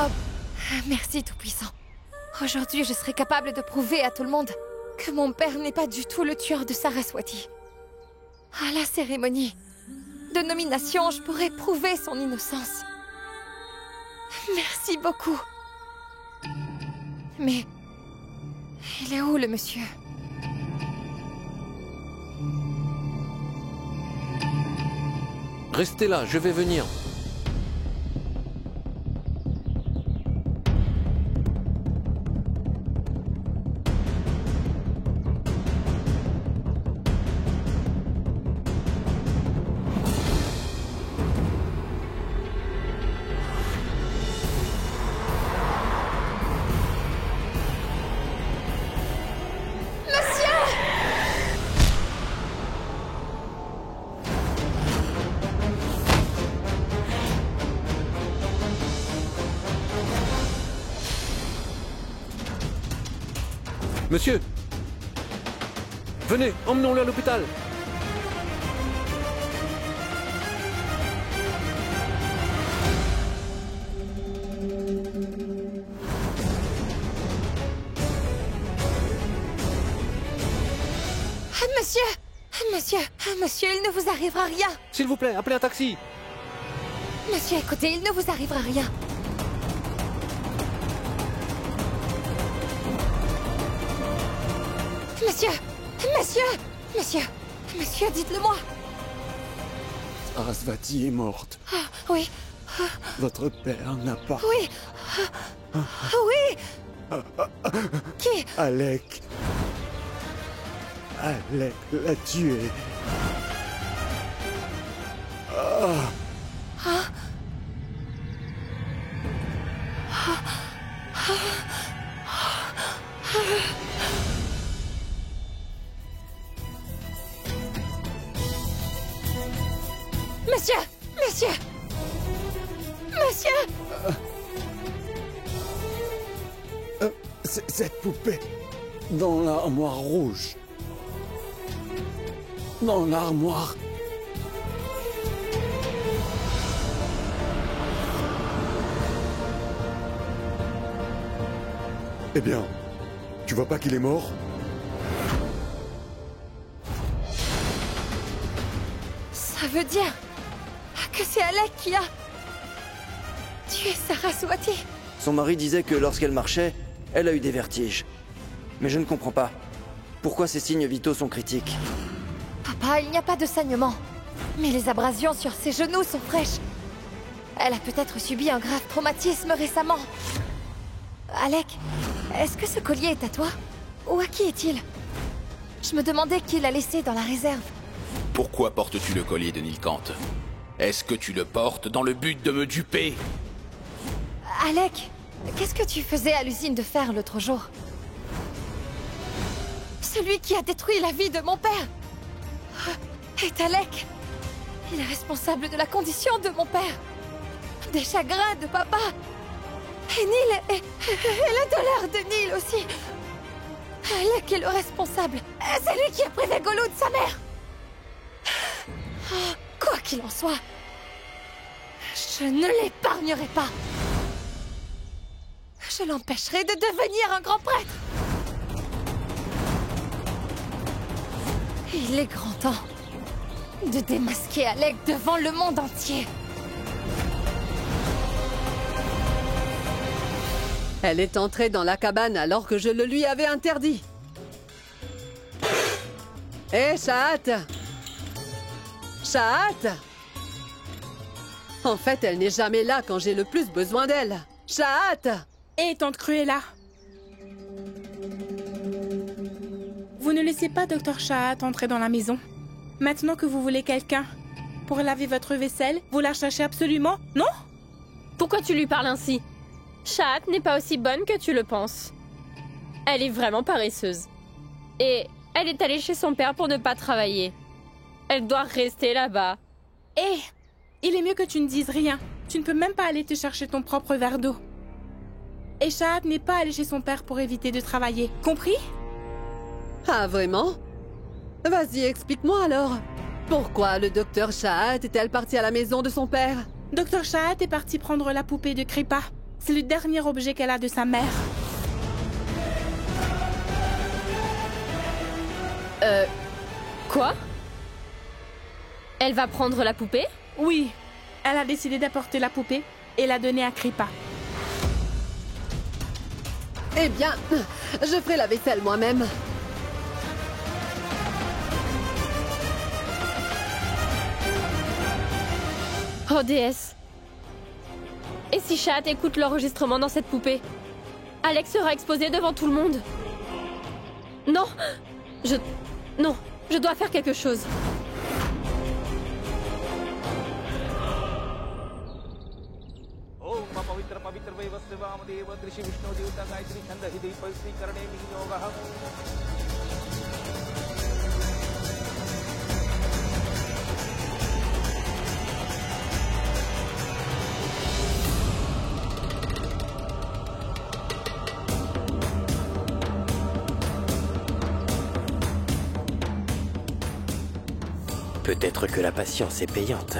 Oh, merci Tout-Puissant. Aujourd'hui, je serai capable de prouver à tout le monde que mon père n'est pas du tout le tueur de Saraswati. À la cérémonie de nomination, je pourrai prouver son innocence. Merci beaucoup. Mais il est où, le monsieur? Restez là, je vais venir. Monsieur! Venez, emmenons-le à l'hôpital! Monsieur! Monsieur! Monsieur, il ne vous arrivera rien! S'il vous plaît, appelez un taxi! Monsieur, écoutez, il ne vous arrivera rien! Monsieur! Monsieur! Monsieur! Monsieur, dites-le-moi! Saraswati est morte. Ah, oui, Votre père n'a pas... oui! Oui! Qui? Alec. Alec l'a tué. Monsieur! Monsieur! Monsieur! Cette poupée dans l'armoire rouge. Dans l'armoire. Eh bien, tu vois pas qu'il est mort? Ça veut dire que c'est Alec qui a tué Saraswati. Son mari disait que lorsqu'elle marchait, elle a eu des vertiges. Mais je ne comprends pas. Pourquoi ses signes vitaux sont critiques? Papa, il n'y a pas de saignement. Mais les abrasions sur ses genoux sont fraîches. Elle a peut-être subi un grave traumatisme récemment. Alec, est-ce que ce collier est à toi? Ou à qui est-il? Je me demandais qui l'a laissé dans la réserve. Pourquoi portes-tu le collier de Nilkant? Est-ce que tu le portes dans le but de me duper? Alec, qu'est-ce que tu faisais à l'usine de fer l'autre jour? Celui qui a détruit la vie de mon père est Alec. Il est responsable de la condition de mon père, des chagrins de papa. Et Neil et le dollar de Neil aussi. Alec est le responsable. C'est lui qui a privé Golo de sa mère. Quoi qu'il en soit, je ne l'épargnerai pas. Je l'empêcherai de devenir un grand prêtre. Il est grand temps de démasquer Alec devant le monde entier. Elle est entrée dans la cabane alors que je le lui avais interdit. Hé, Shahat! Shahat! En fait, elle n'est jamais là quand j'ai le plus besoin d'elle. Shahat! Hé, tante Cruella! Vous ne laissez pas Dr. Shahat entrer dans la maison. Maintenant que vous voulez quelqu'un pour laver votre vaisselle, vous la cherchez absolument, non? Pourquoi tu lui parles ainsi? Shahat n'est pas aussi bonne que tu le penses. Elle est vraiment paresseuse. Et elle est allée chez son père pour ne pas travailler. Elle doit rester là-bas. Hé, il est mieux que tu ne dises rien. Tu ne peux même pas aller te chercher ton propre verre d'eau. Et Shahat n'est pas allé chez son père pour éviter de travailler. Compris? Ah, vraiment? Vas-y, explique-moi alors. Pourquoi le docteur Shahat est-elle partie à la maison de son père? Dr. Shahat est parti prendre la poupée de Kripa. C'est le dernier objet qu'elle a de sa mère. Quoi? Elle va prendre la poupée? Oui, elle a décidé d'apporter la poupée et la donner à Kripa. Eh bien, je ferai la vaisselle moi-même. Oh déesse. Et si Chat écoute l'enregistrement dans cette poupée? Alex sera exposé devant tout le monde. Non. Non, je dois faire quelque chose. Peut-être que la patience est payante.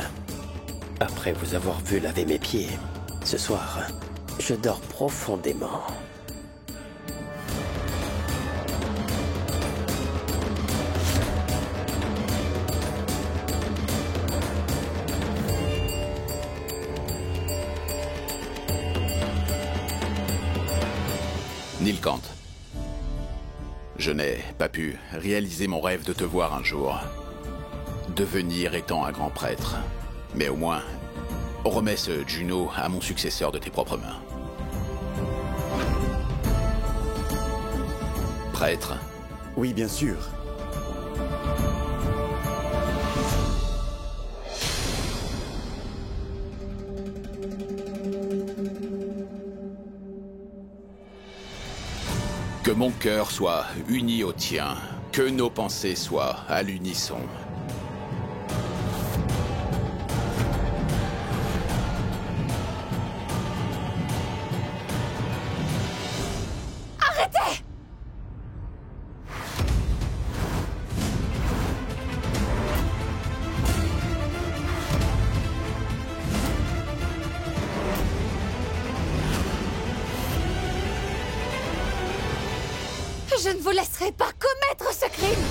Après vous avoir vu laver mes pieds, ce soir, je dors profondément. Nilkant. Je n'ai pas pu réaliser mon rêve de te voir un jour. Devenir étant un grand prêtre. Mais au moins, remets ce Juno à mon successeur de tes propres mains. Prêtre? Oui, bien sûr. Que mon cœur soit uni au tien, que nos pensées soient à l'unisson. Arrêtez! Je ne vous laisserai pas commettre ce crime!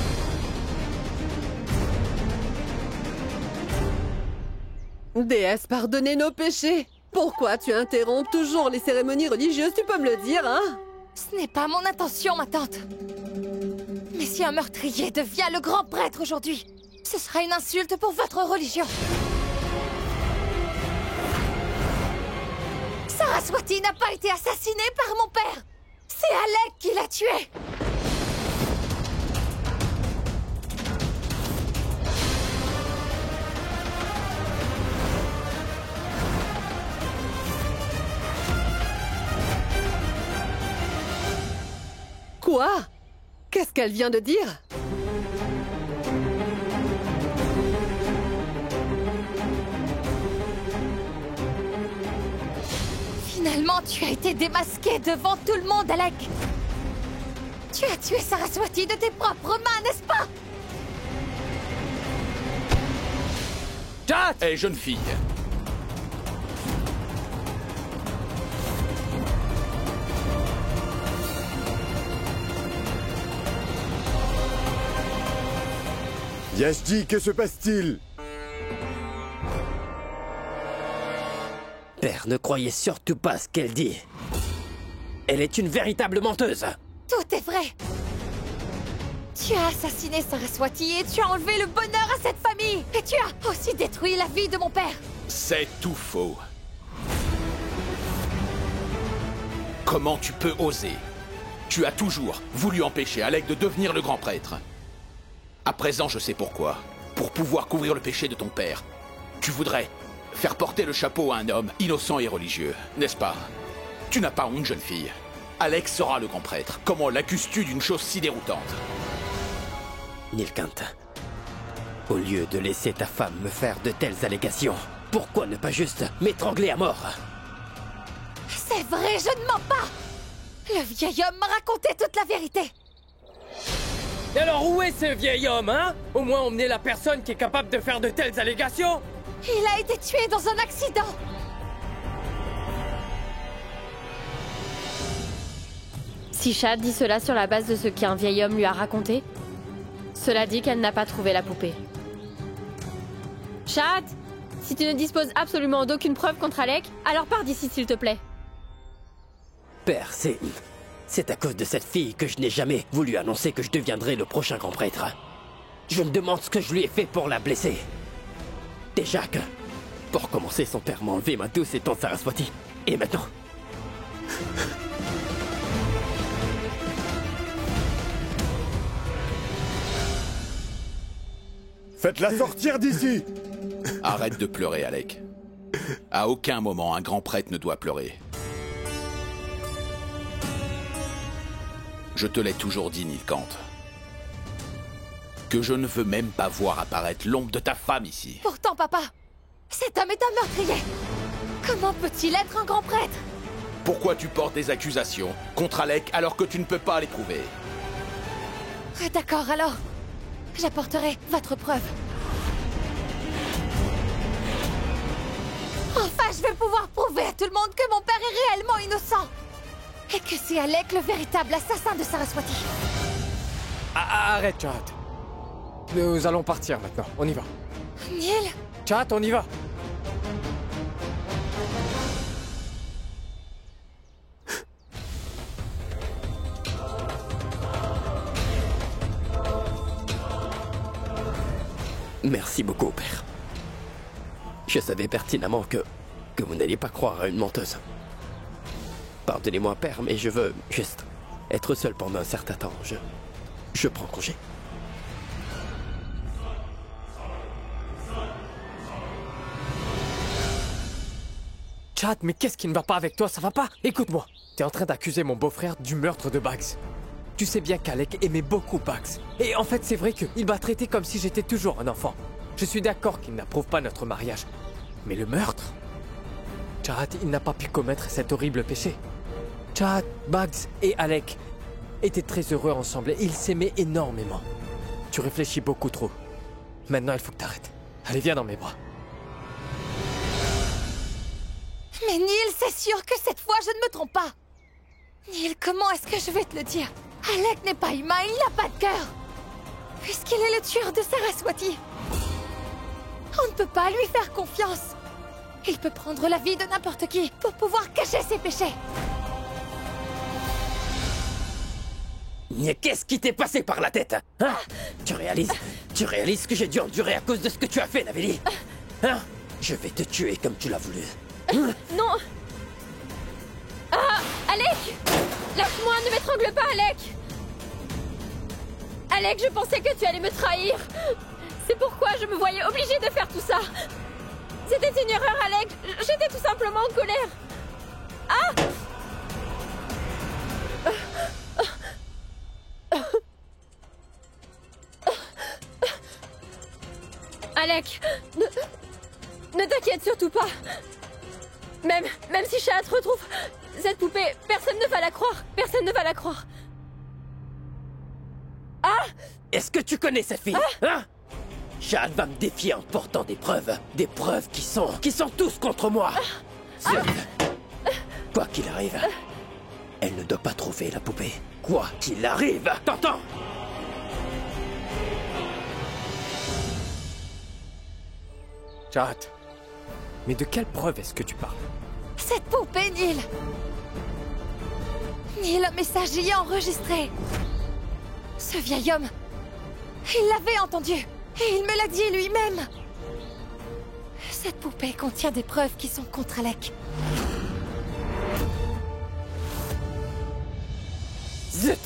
Déesse, pardonnez nos péchés. Pourquoi tu interromps toujours les cérémonies religieuses? Tu peux me le dire, hein? Ce n'est pas mon intention, ma tante. Mais si un meurtrier devient le grand prêtre aujourd'hui, ce sera une insulte pour votre religion. Saraswati n'a pas été assassinée par mon père. C'est Alec qui l'a tuée. Quoi? Qu'est-ce qu'elle vient de dire? Finalement, tu as été démasqué devant tout le monde, Alec. Tu as tué Saraswati de tes propres mains, n'est-ce pas? Chat! Hé, jeune fille! Yashji, que se passe-t-il? Père, ne croyez surtout pas ce qu'elle dit. Elle est une véritable menteuse. Tout est vrai. Tu as assassiné Saraswati et tu as enlevé le bonheur à cette famille. Et tu as aussi détruit la vie de mon père. C'est tout faux. Comment tu peux oser? Tu as toujours voulu empêcher Alec de devenir le grand prêtre. À présent, je sais pourquoi. Pour pouvoir couvrir le péché de ton père. Tu voudrais faire porter le chapeau à un homme innocent et religieux, n'est-ce pas? Tu n'as pas honte, jeune fille. Alex sera le grand prêtre. Comment l'accuses-tu d'une chose si déroutante? Nilkant, au lieu de laisser ta femme me faire de telles allégations, pourquoi ne pas juste m'étrangler à mort? C'est vrai, je ne mens pas. Le vieil homme m'a raconté toute la vérité. Et alors où est ce vieil homme, hein? Au moins emmener la personne qui est capable de faire de telles allégations. Il a été tué dans un accident. Si Shad dit cela sur la base de ce qu'un vieil homme lui a raconté, cela dit qu'elle n'a pas trouvé la poupée. Shad, si tu ne disposes absolument d'aucune preuve contre Alec, alors pars d'ici s'il te plaît. Père, c'est à cause de cette fille que je n'ai jamais voulu annoncer que je deviendrais le prochain grand prêtre. Je me demande ce que je lui ai fait pour la blesser. Déjà que, pour commencer, son père m'a enlevé ma douce et tante Saraswati. Et maintenant... Faites-la sortir d'ici! Arrête de pleurer, Alec. À aucun moment, un grand prêtre ne doit pleurer. Je te l'ai toujours dit, Nilkant. Que je ne veux même pas voir apparaître l'ombre de ta femme ici. Pourtant, papa, cet homme est un meurtrier. Comment peut-il être un grand prêtre? Pourquoi tu portes des accusations contre Alec alors que tu ne peux pas les prouver? D'accord, alors. J'apporterai votre preuve. Enfin, je vais pouvoir prouver à tout le monde que mon père est réellement innocent. Et que c'est Alec le véritable assassin de Saraswati. Arrête, Chat. Nous allons partir maintenant. On y va. Neil? Chat, on y va. Merci beaucoup, père. Je savais pertinemment que vous n'alliez pas croire à une menteuse. Pardonnez-moi, père, mais je veux juste être seul pendant un certain temps. Je prends congé. Chat, mais qu'est-ce qui ne va pas avec toi? Ça va pas? Écoute-moi. T'es en train d'accuser mon beau-frère du meurtre de Bugs. Tu sais bien qu'Alec aimait beaucoup Bugs. Et en fait, c'est vrai qu'il m'a traité comme si j'étais toujours un enfant. Je suis d'accord qu'il n'approuve pas notre mariage. Mais le meurtre? Chad, il n'a pas pu commettre cet horrible péché. Chad, Bugs et Alec étaient très heureux ensemble et ils s'aimaient énormément. Tu réfléchis beaucoup trop. Maintenant, il faut que t'arrêtes. Allez, viens dans mes bras. Mais Neil, c'est sûr que cette fois, je ne me trompe pas. Neil, comment est-ce que je vais te le dire? Alec n'est pas humain, il n'a pas de cœur. Puisqu'il est le tueur de Saraswati. On ne peut pas lui faire confiance. Il peut prendre la vie de n'importe qui pour pouvoir cacher ses péchés. Mais qu'est-ce qui t'est passé par la tête, hein? Tu réalises ce que j'ai dû endurer à cause de ce que tu as fait, Naveli? Hein? Je vais te tuer comme tu l'as voulu. Non! Ah! Alec! Lâche-moi, ne m'étrangle pas, Alec! Alec, je pensais que tu allais me trahir! C'est pourquoi je me voyais obligée de faire tout ça! C'était une erreur, Alec! J'étais tout simplement en colère! Ah! Alec! Ne t'inquiète surtout pas! Même si Shad retrouve cette poupée, personne ne va la croire! Personne ne va la croire! Ah! Est-ce que tu connais cette fille? Hein? Shad va me défier en portant des preuves qui sont tous contre moi! Quoi qu'il arrive, elle ne doit pas trouver la poupée. Quoi qu'il arrive, t'entends? Chat. Mais de quelle preuve est-ce que tu parles? Cette poupée, Neil! Neil, un message y est enregistré. Ce vieil homme, il l'avait entendu. Et il me l'a dit lui-même. Cette poupée contient des preuves qui sont contre Alec. Zut!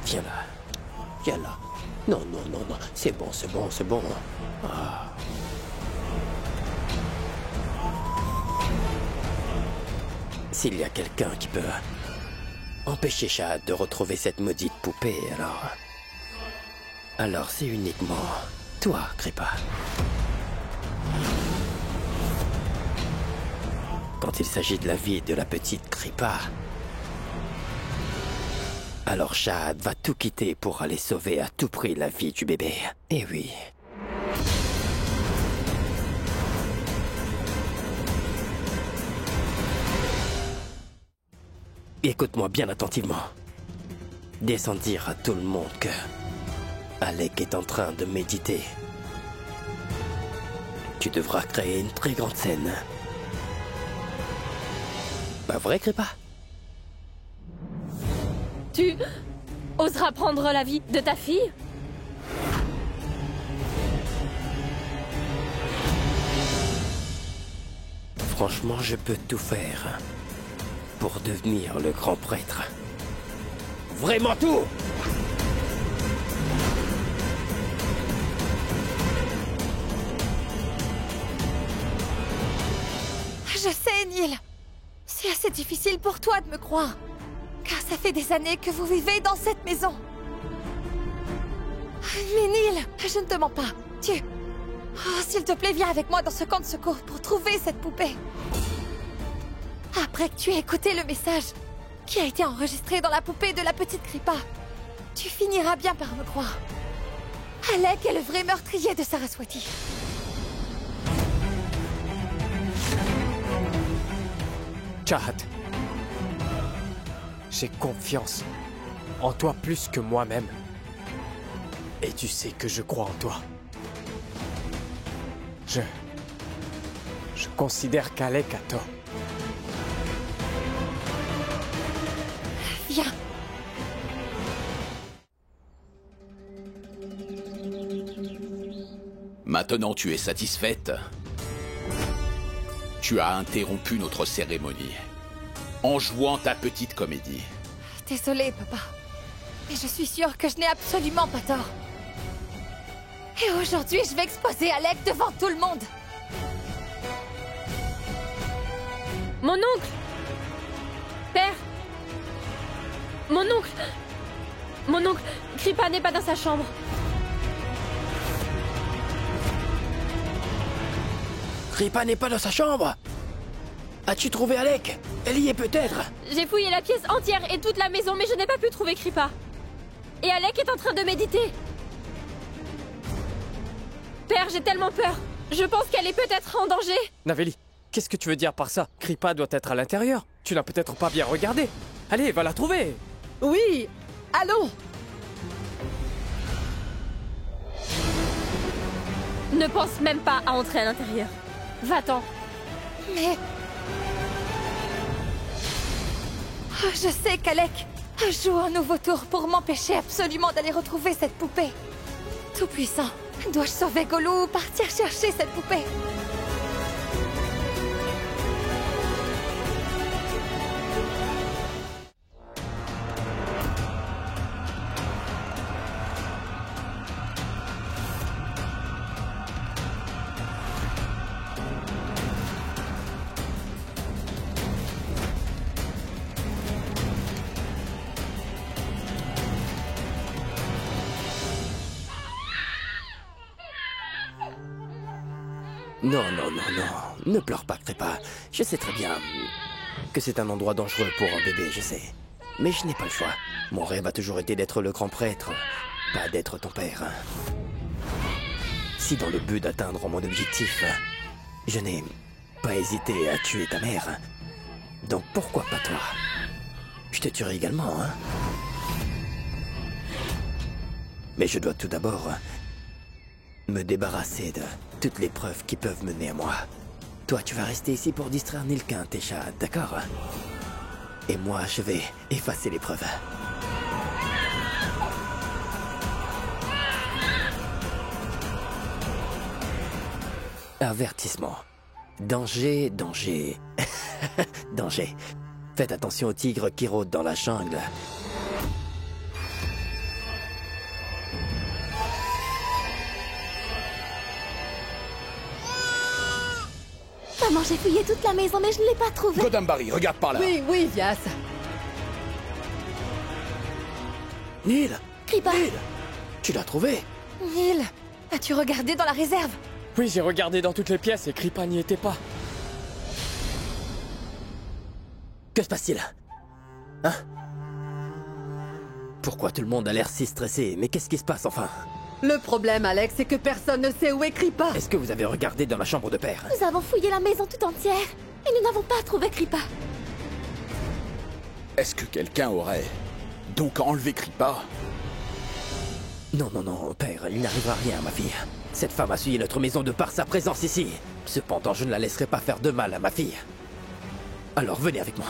Viens là. Viens là. Non, non, non, non. C'est bon, c'est bon, c'est bon. Ah. S'il y a quelqu'un qui peut empêcher Shad de retrouver cette maudite poupée, alors c'est uniquement toi, Kripa. Quand il s'agit de la vie de la petite Kripa, Alors Shahad va tout quitter pour aller sauver à tout prix la vie du bébé. Eh oui. Écoute-moi bien attentivement. Descends dire à tout le monde que Alec est en train de méditer. Tu devras créer une très grande scène. Pas vrai, Kripa? Tu oseras prendre la vie de ta fille? Franchement, je peux tout faire pour devenir le grand prêtre. Vraiment tout! Je sais, Neil. C'est assez difficile pour toi de me croire. Car ça fait des années que vous vivez dans cette maison. Mais Neil, je ne te mens pas. Oh, s'il te plaît, viens avec moi dans ce camp de secours pour trouver cette poupée. Après que tu aies écouté le message qui a été enregistré dans la poupée de la petite Kripa, tu finiras bien par me croire. Alec est le vrai meurtrier de Saraswati. Shahad. J'ai confiance en toi plus que moi-même. Et tu sais que je crois en toi. Je considère qu'Alec a tort. Viens. Maintenant tu es satisfaite? Tu as interrompu notre cérémonie en jouant ta petite comédie. Désolée, papa. Mais je suis sûre que je n'ai absolument pas tort. Et aujourd'hui, je vais exposer Alec devant tout le monde. Mon oncle! Père! Mon oncle! Mon oncle! Kripa n'est pas dans sa chambre. Kripa n'est pas dans sa chambre. As-tu trouvé Alec? Elle y est peut-être. J'ai fouillé la pièce entière et toute la maison, mais je n'ai pas pu trouver Kripa. Et Alec est en train de méditer. Père, j'ai tellement peur. Je pense qu'elle est peut-être en danger. Naveli, qu'est-ce que tu veux dire par ça? Kripa doit être à l'intérieur. Tu n'as peut-être pas bien regardé. Allez, va la trouver. Oui, allons. Ne pense même pas à entrer à l'intérieur. Va-t'en. Mais... Oh, je sais qu'Alec joue un nouveau tour pour m'empêcher absolument d'aller retrouver cette poupée. Tout-puissant, dois-je sauver Gollum ou partir chercher cette poupée? Non, non, non, non. Ne pleure pas, Kripa. Je sais très bien que c'est un endroit dangereux pour un bébé, je sais. Mais je n'ai pas le choix. Mon rêve a toujours été d'être le grand prêtre, pas d'être ton père. Si dans le but d'atteindre mon objectif, je n'ai pas hésité à tuer ta mère, donc pourquoi pas toi? Je te tuerai également, hein? Mais je dois tout d'abord me débarrasser de toutes les preuves qui peuvent mener à moi. Toi, tu vas rester ici pour distraire Nilkant et Shahad, d'accord? Et moi, je vais effacer les preuves. Avertissement. Danger, danger. Danger. Faites attention aux tigres qui rôdent dans la jungle. Maman, j'ai fouillé toute la maison, mais je ne l'ai pas trouvée. Godambari, regarde par là. Oui, oui, Vyas. Neil! Kripa! Neil! Tu l'as trouvé? Neil, as-tu regardé dans la réserve? Oui, j'ai regardé dans toutes les pièces et Kripa n'y était pas. Que se passe-t-il? Hein? Pourquoi tout le monde a l'air si stressé? Mais qu'est-ce qui se passe enfin? Le problème, Alex, c'est que personne ne sait où est Kripa. Est-ce que vous avez regardé dans la chambre de père? Nous avons fouillé la maison tout entière et nous n'avons pas trouvé Kripa. Est-ce que quelqu'un aurait donc enlevé Kripa? Non, non, non, père, il n'arrivera rien à ma fille. Cette femme a souillé notre maison de par sa présence ici. Cependant, je ne la laisserai pas faire de mal à ma fille. Alors venez avec moi.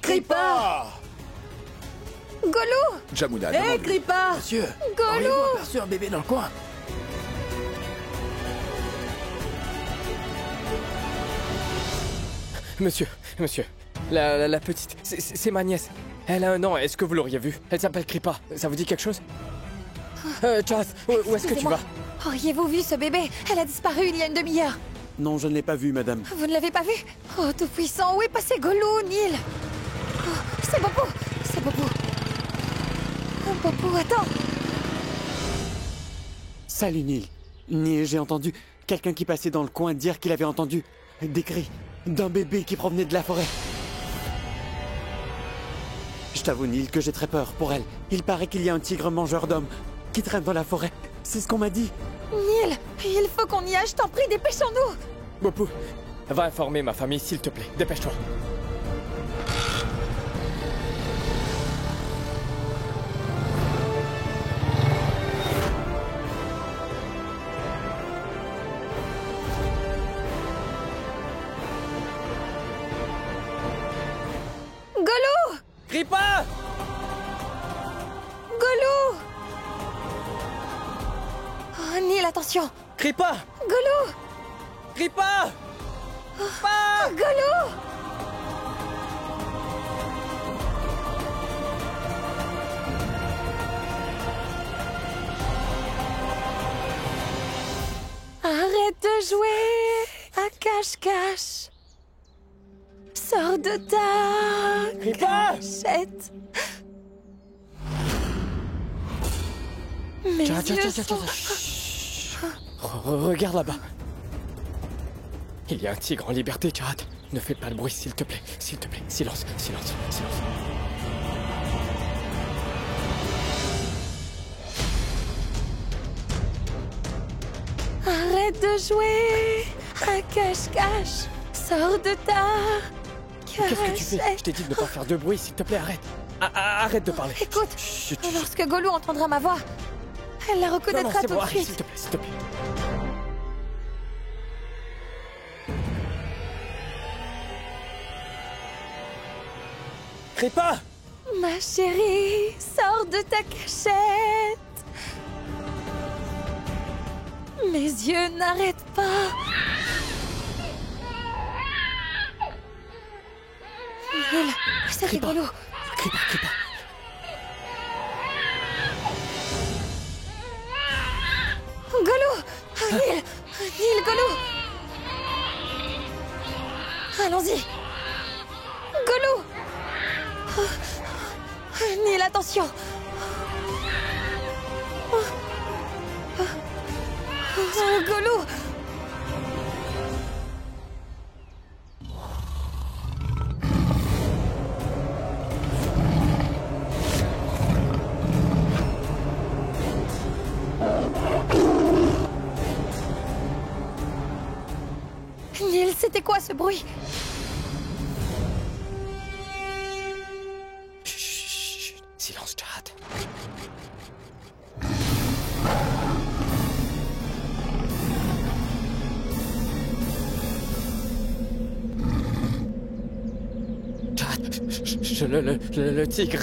Kripa! Golou! Jamuna, Hé, demande-lui. Kripa! Monsieur, Golou! auriez-vous aperçu un bébé dans le coin? Monsieur, la petite, c'est ma nièce. Elle a 1 an, est-ce que vous l'auriez vue? Elle s'appelle Kripa, ça vous dit quelque chose? Chad, où est-ce que tu Excusez-moi. vas? Auriez-vous vu ce bébé? Elle a disparu il y a une demi-heure. Non, je ne l'ai pas vu, madame. Vous ne l'avez pas vu? Oh, tout-puissant, où est passé Golou, Neil? Oh, c'est Bobo! C'est Bobo! Oh, Bobo, attends! Salut, Neil. Neil, j'ai entendu quelqu'un qui passait dans le coin dire qu'il avait entendu des cris d'un bébé qui provenait de la forêt. Je t'avoue, Neil, que j'ai très peur pour elle. Il paraît qu'il y a un tigre mangeur d'hommes qui traîne dans la forêt. C'est ce qu'on m'a dit. Neil, il faut qu'on y aille, je t'en prie, dépêchons-nous! Bopo, va informer ma famille, s'il te plaît. Dépêche-toi. Golou! Kripa! Golou! Oh, Neil, attention! Kripa! Golou! Kripa! Golou! Arrête de jouer à cache-cache. Sors de ta Kripa! cachette. Mes Chad, yeux Chad, sont... Chut. Regarde là-bas. Il y a un tigre en liberté, Chad. Ne fais pas de bruit, s'il te plaît. S'il te plaît. Silence, silence, silence. Arrête de jouer à cache-cache. Sors de ta Qu'est-ce que tu fais? cachette. Je t'ai dit de ne pas faire de bruit, s'il te plaît, arrête. Arrête de parler. Écoute, Chut, chut. lorsque Golou entendra ma voix, elle la Non, reconnaîtra c'est tout bon, de arrête, s'il suite. te plaît, s'il te plaît. Kripa! Ma chérie, sors de ta cachette. Mes yeux n'arrêtent pas. Neil, c'est Kripa. rigolo. Kripa, Kripa. Golou! Neil! Neil, Golou! Allons-y! Golou! Neil, attention! Golou! Neil, c'était quoi ce bruit? Chut, silence, Chad. Chad, le tigre.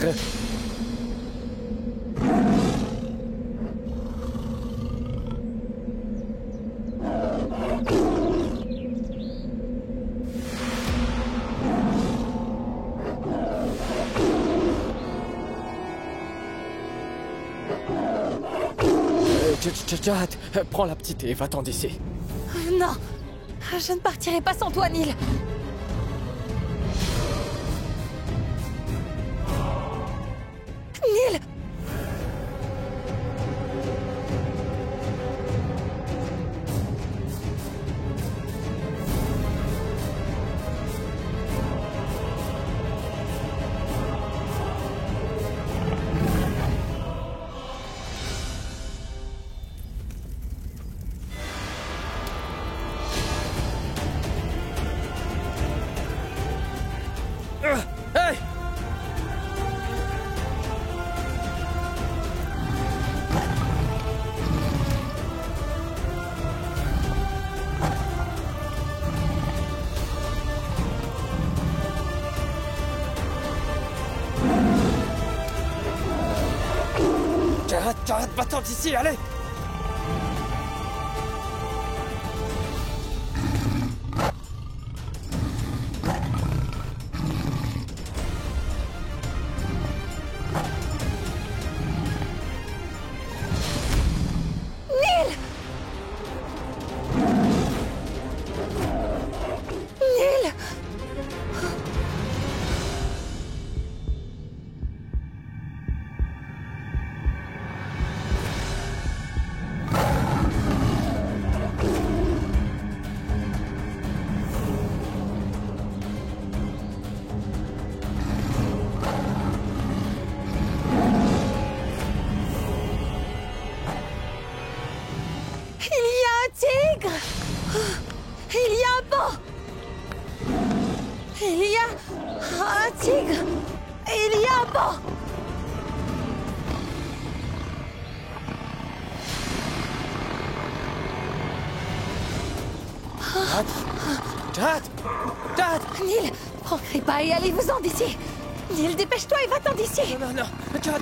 Chad, prends la petite et va-t'en d'ici. Non! Je ne partirai pas sans toi, Neil! Va-t'en d'ici, allez! Chad! Neil, prends Kripa et allez-vous-en d'ici! Neil, dépêche-toi et va-t'en d'ici! Non, Chad!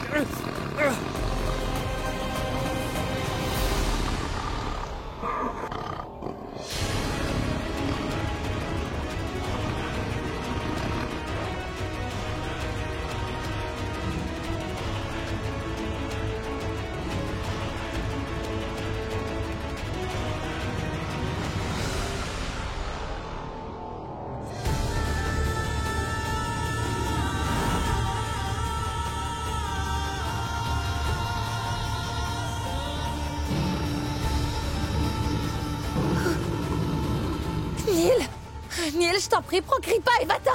Neil, je t'en prie, prends Kripa et va-t'en!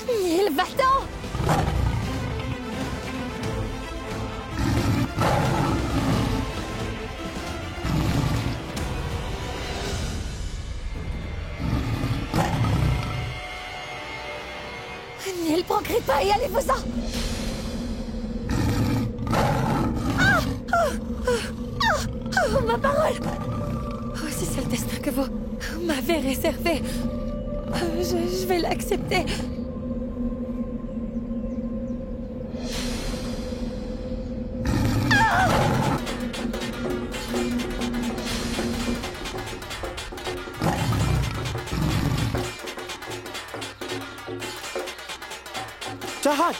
Neil, va-t'en! Neil, prends Kripa et allez-vous-en! Ma parole! Oh, si c'est le destin que vous m'avez réservé, je vais l'accepter. Chahat!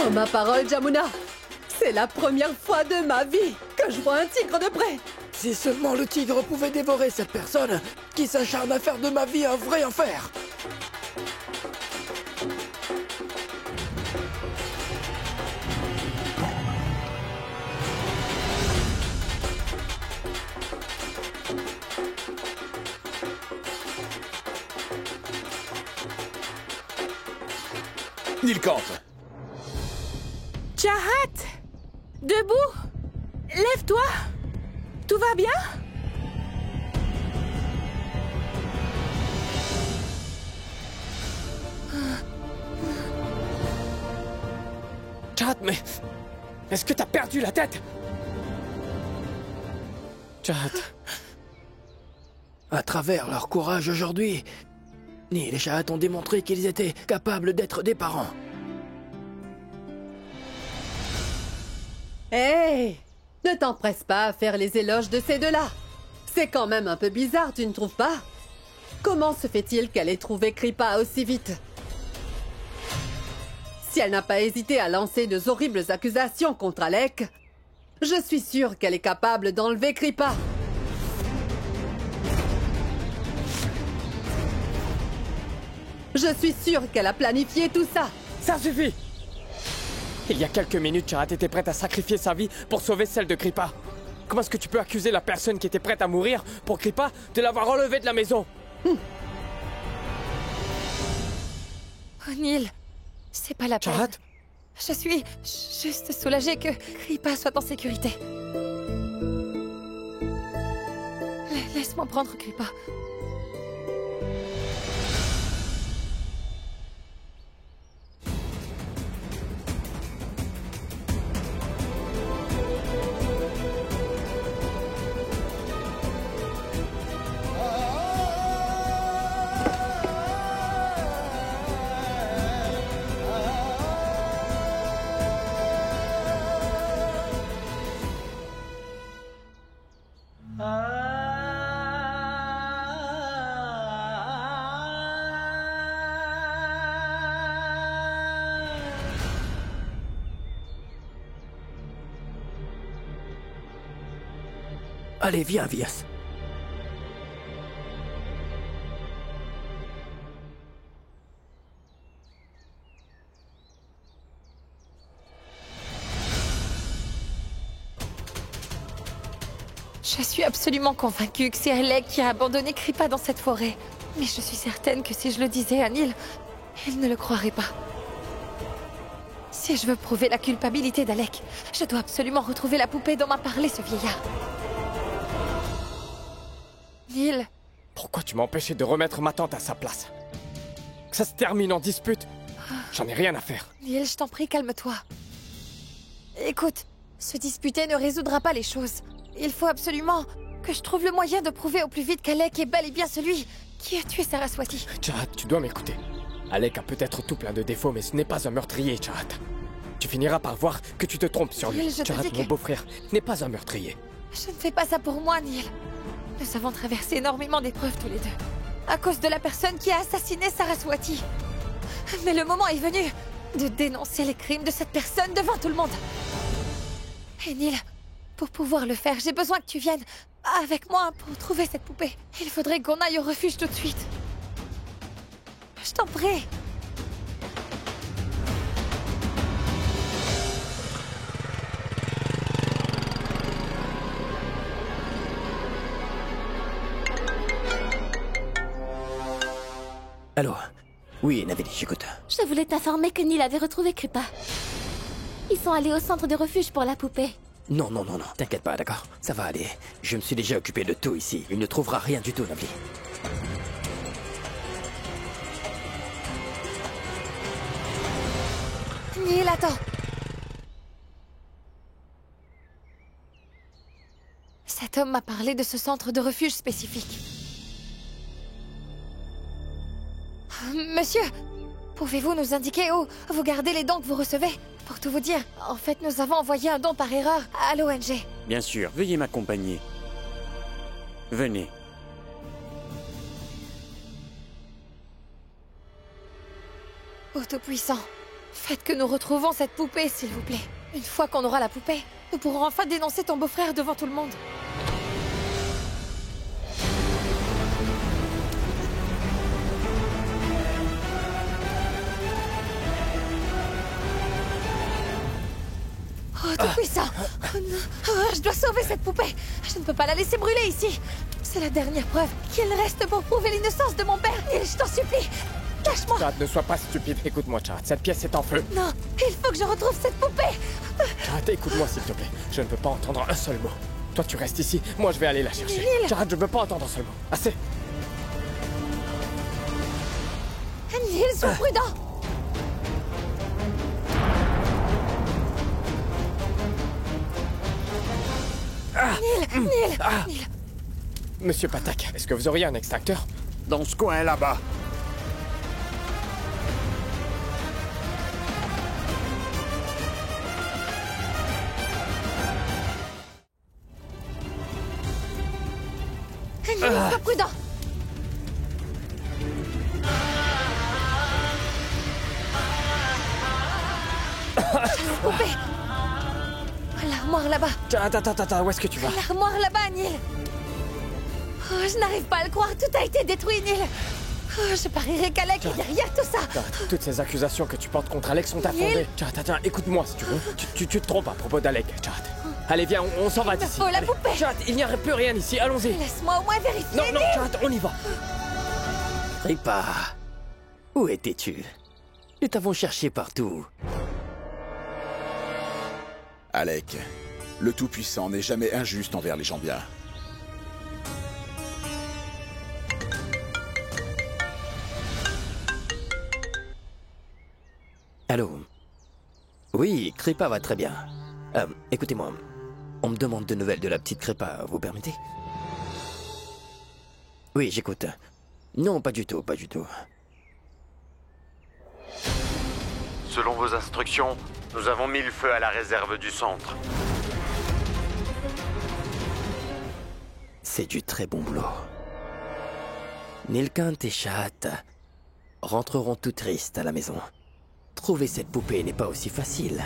Oh, ma parole, Jamuna! C'est la première fois de ma vie que je vois un tigre de près! Si seulement le tigre pouvait dévorer cette personne qui s'acharne à faire de ma vie un vrai enfer! Nilkamp! Chahat! Debout! Lève-toi! Tout va bien? Chad, mais... Est-ce que t'as perdu la tête? Chad... À travers leur courage aujourd'hui, Neil et Chahat ont démontré qu'ils étaient capables d'être des parents. Hé! Ne t'empresse pas à faire les éloges de ces deux-là! C'est quand même un peu bizarre, tu ne trouves pas? Comment se fait-il qu'elle ait trouvé Kripa aussi vite? Si elle n'a pas hésité à lancer de horribles accusations contre Alec, je suis sûre qu'elle est capable d'enlever Kripa. Je suis sûre qu'elle a planifié tout ça. Ça suffit! Il y a quelques minutes, Chahat était prête à sacrifier sa vie pour sauver celle de Kripa. Comment est-ce que tu peux accuser la personne qui était prête à mourir pour Kripa de l'avoir enlevée de la maison? Oh, Neil, c'est pas la peine. Chahat? Je suis juste soulagée que Kripa soit en sécurité. Laisse-moi prendre Kripa. Allez, viens, Vias. Je suis absolument convaincue que c'est Alec qui a abandonné Kripa dans cette forêt. Mais je suis certaine que si je le disais à Neil, il ne le croirait pas. Si je veux prouver la culpabilité d'Alec, je dois absolument retrouver la poupée dont m'a parlé ce vieillard. Neil, Pourquoi tu m'as empêché de remettre ma tante à sa place? Que ça se termine en dispute? J'en ai rien à faire. Neil, je t'en prie, calme-toi. Écoute, se disputer ne résoudra pas les choses. Il faut absolument que je trouve le moyen de prouver au plus vite qu'Alec est bel et bien celui qui a tué Saraswati. Chahat, tu dois m'écouter. Alec a peut-être tout plein de défauts, mais ce n'est pas un meurtrier, Chahat. Tu finiras par voir que tu te trompes sur lui. Neil, je te Chahat, dis mon que- beau-frère, n'est pas un meurtrier. Je ne fais pas ça pour moi, Neil. Nous avons traversé énormément d'épreuves tous les deux. À cause de la personne qui a assassiné Saraswati. Mais le moment est venu de dénoncer les crimes de cette personne devant tout le monde. Et Neil, pour pouvoir le faire, j'ai besoin que tu viennes avec moi pour trouver cette poupée. Il faudrait qu'on aille au refuge tout de suite. Je t'en prie. Allô? Oui, Naveli, j'écoute. Je voulais t'informer que Neil avait retrouvé Kripa. Ils sont allés au centre de refuge pour la poupée. Non, t'inquiète pas, d'accord? Ça va aller. Je me suis déjà occupé de tout ici. Il ne trouvera rien du tout, Naveli. Neil, attends. Cet homme m'a parlé de ce centre de refuge spécifique. Monsieur, pouvez-vous nous indiquer où vous gardez les dons que vous recevez? Pour tout vous dire, en fait, nous avons envoyé un don par erreur à l'ONG. Bien sûr, veuillez m'accompagner. Venez. Ô Tout-Puissant, faites que nous retrouvons cette poupée, s'il vous plaît. Une fois qu'on aura la poupée, nous pourrons enfin dénoncer ton beau-frère devant tout le monde. Oh, Tout-Puissant! Oh, non. Oh, je dois sauver cette poupée! Je ne peux pas la laisser brûler ici! C'est la dernière preuve qu'il reste pour prouver l'innocence de mon père! Et je t'en supplie! Lâche-moi! Chahat, ne sois pas stupide. Écoute-moi, Chahat, cette pièce est en feu. Non! Il faut que je retrouve cette poupée! Chahat, écoute-moi, s'il te plaît. Je ne peux pas entendre un seul mot. Toi, tu restes ici. Moi, je vais aller la chercher. Neil. Chahat, je ne veux pas entendre un seul mot. Assez! Neil, sois prudent! Neil! Monsieur Patak, est-ce que vous auriez un extracteur? Dans ce coin là-bas. Neil, sois prudent! La poupée! L'armoire là-bas! Attends, où est-ce que tu vas? L'armoire là-bas, Neil! Oh, je n'arrive pas à le croire, tout a été détruit, Neil! Oh, je parierais qu'Alec est derrière tout ça. Toutes ces accusations que tu portes contre Alec sont infondées. Tiens, écoute-moi si tu veux. Tu te trompes à propos d'Alec, Chad. Allez, viens, on s'en va Il me d'ici. faut la Allez. poupée. Chad, il n'y a plus rien ici, allons-y. Laisse-moi au moins vérifier. Non, Chad, on y va. Kripa, où étais-tu? Nous t'avons cherché partout. Alec, le Tout-Puissant n'est jamais injuste envers les gens bien. Allô? Oui, Kripa va très bien. Écoutez-moi, on me demande de nouvelles de la petite Kripa, vous permettez? Oui, j'écoute. Non, pas du tout, pas du tout. Selon vos instructions, nous avons mis le feu à la réserve du centre. C'est du très bon boulot. Nilkant et Shahat rentreront tout tristes à la maison. Trouver cette poupée n'est pas aussi facile.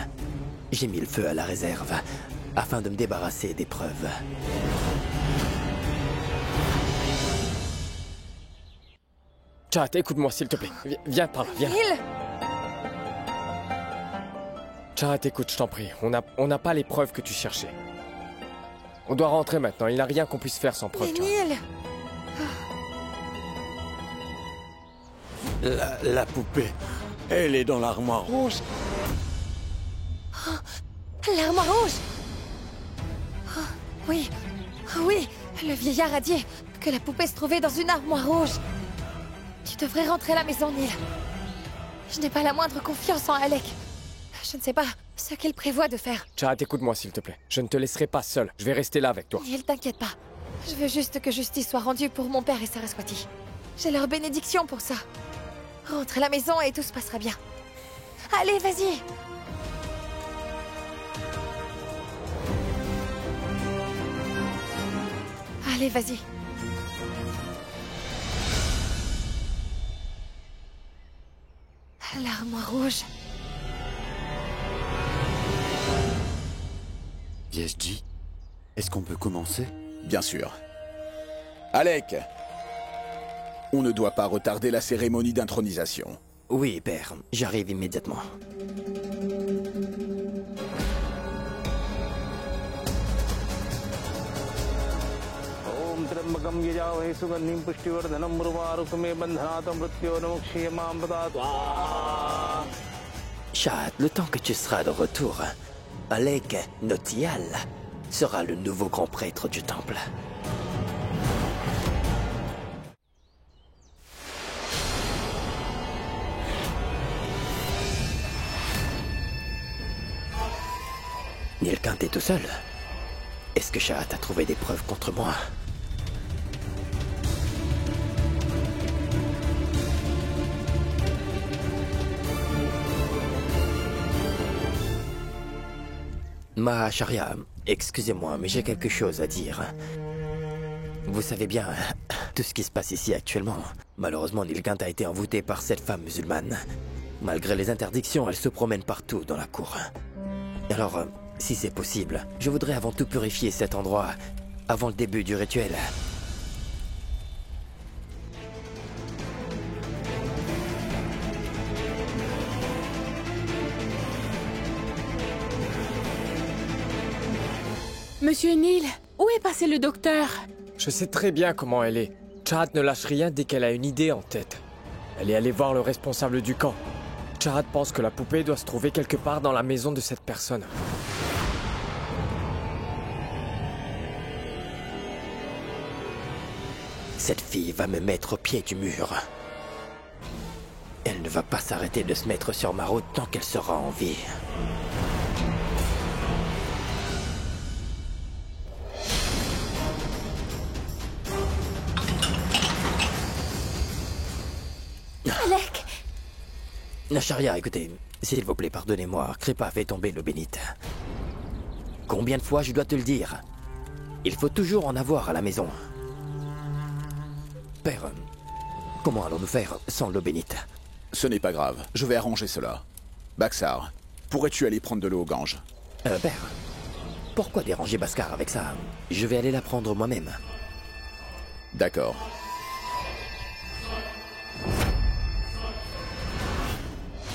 J'ai mis le feu à la réserve afin de me débarrasser des preuves. Chad, écoute-moi s'il te plaît. Viens par là, viens. Neil. Chad, écoute, je t'en prie. On n'a pas les preuves que tu cherchais. On doit rentrer maintenant. Il n'y a rien qu'on puisse faire sans preuve, Mais Chad. Neil. La poupée, elle est dans l'armoire rouge. L'armoire rouge. Oh, oui, oui, le vieillard a dit que la poupée se trouvait dans une armoire rouge. Tu devrais rentrer à la maison, Neil. Je n'ai pas la moindre confiance en Alec. Je ne sais pas ce qu'il prévoit de faire. Chad, écoute-moi s'il te plaît. Je ne te laisserai pas seul. Je vais rester là avec toi. Neil, t'inquiète pas. Je veux juste que justice soit rendue pour mon père et Saraswati. J'ai leur bénédiction pour ça. Rentre à la maison et tout se passera bien. Allez, vas-y. Allez, vas-y. L'armoire rouge. Yesji, est-ce qu'on peut commencer? Bien sûr. Alec, on ne doit pas retarder la cérémonie d'intronisation. Oui, père, j'arrive immédiatement. Shahat, le temps que tu seras de retour, Alec Notial sera le nouveau grand prêtre du temple. Nilkant est tout seul. Est-ce que Shahat a trouvé des preuves contre moi? Mahacharya, excusez-moi, mais j'ai quelque chose à dire. Vous savez bien tout ce qui se passe ici actuellement. Malheureusement, Nilkant a été envoûtée par cette femme musulmane. Malgré les interdictions, elle se promène partout dans la cour. Alors, si c'est possible, je voudrais avant tout purifier cet endroit avant le début du rituel. Monsieur Neil, où est passé le docteur? Je sais très bien comment elle est. Chad ne lâche rien dès qu'elle a une idée en tête. Elle est allée voir le responsable du camp. Chad pense que la poupée doit se trouver quelque part dans la maison de cette personne. Cette fille va me mettre au pied du mur. Elle ne va pas s'arrêter de se mettre sur ma route tant qu'elle sera en vie. Alec! Acharya, écoutez, s'il vous plaît, pardonnez-moi. Kripa fait tomber l'eau bénite. Combien de fois je dois te le dire? Il faut toujours en avoir à la maison. Père, comment allons-nous faire sans l'eau bénite? Ce n'est pas grave, je vais arranger cela. Baksar, pourrais-tu aller prendre de l'eau au Gange? Père, pourquoi déranger Baskar avec ça? Je vais aller la prendre moi-même. D'accord.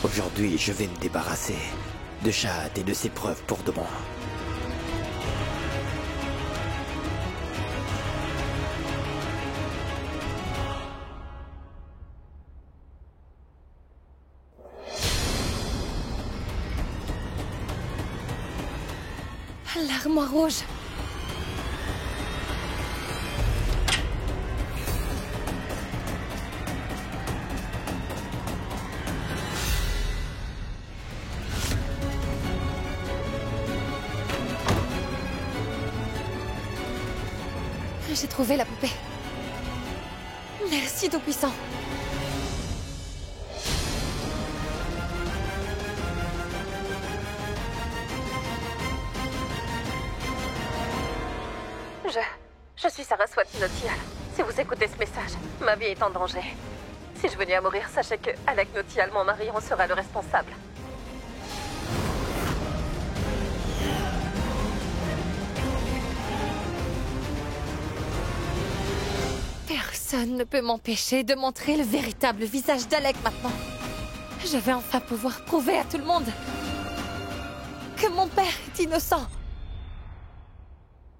Aujourd'hui, je vais me débarrasser de Shahad et de ses preuves pour de bon. L'armoire rouge. J'ai trouvé la poupée. Merci, Tout-Puissant. Je suis Saraswati Nautiyal. Si vous écoutez ce message, ma vie est en danger. Si je venais à mourir, sachez que Alec Nautiyal, mon mari, en sera le responsable. Personne ne peut m'empêcher de montrer le véritable visage d'Alec maintenant. Je vais enfin pouvoir prouver à tout le monde que mon père est innocent.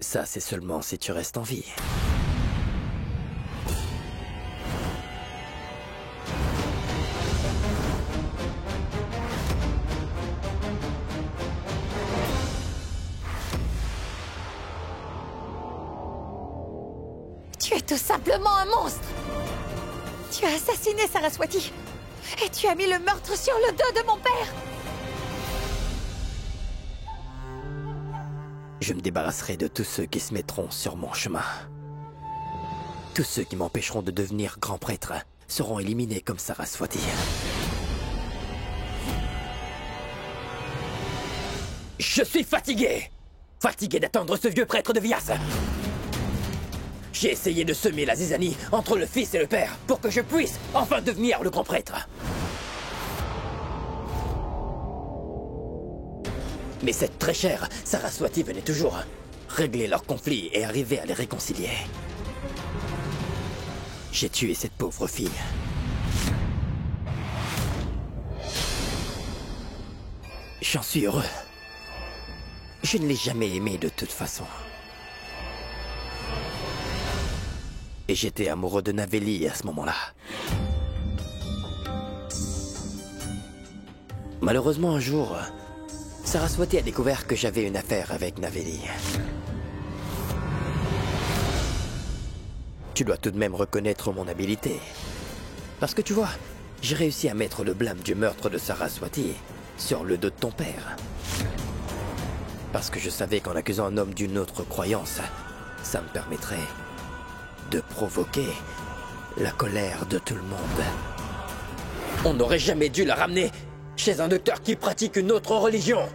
Ça, c'est seulement si tu restes en vie. Tu es tout simplement un monstre. Tu as assassiné Saraswati. Et tu as mis le meurtre sur le dos de mon père. Je me débarrasserai de tous ceux qui se mettront sur mon chemin. Tous ceux qui m'empêcheront de devenir grand prêtre seront éliminés comme Saraswati. Je suis fatigué! Fatigué d'attendre ce vieux prêtre de Vyas. J'ai essayé de semer la zizanie entre le fils et le père pour que je puisse enfin devenir le grand prêtre. Mais cette très chère Saraswati venait toujours régler leurs conflits et arriver à les réconcilier. J'ai tué cette pauvre fille. J'en suis heureux. Je ne l'ai jamais aimée de toute façon. Et j'étais amoureux de Naveli à ce moment-là. Malheureusement, un jour, Saraswati a découvert que j'avais une affaire avec Naveli. Tu dois tout de même reconnaître mon habileté. Parce que tu vois, j'ai réussi à mettre le blâme du meurtre de Saraswati sur le dos de ton père. Parce que je savais qu'en accusant un homme d'une autre croyance, ça me permettrait de provoquer la colère de tout le monde. On n'aurait jamais dû la ramener chez un docteur qui pratique une autre religion.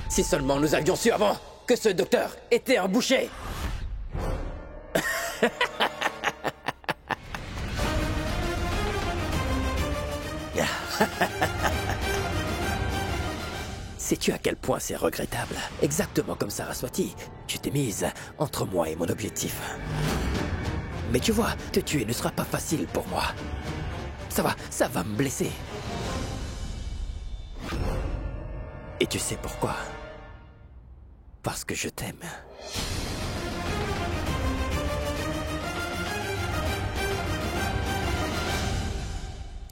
Si seulement nous avions su avant que ce docteur était un boucher. Sais-tu à quel point c'est regrettable? Exactement comme Saraswati, tu t'es mise entre moi et mon objectif. Mais tu vois, te tuer ne sera pas facile pour moi. Ça va me blesser. Et tu sais pourquoi? Parce que je t'aime.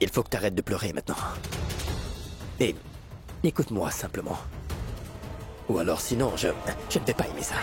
Il faut que tu arrêtes de pleurer maintenant. Et écoute-moi simplement. Ou alors sinon, je ne vais pas aimer ça.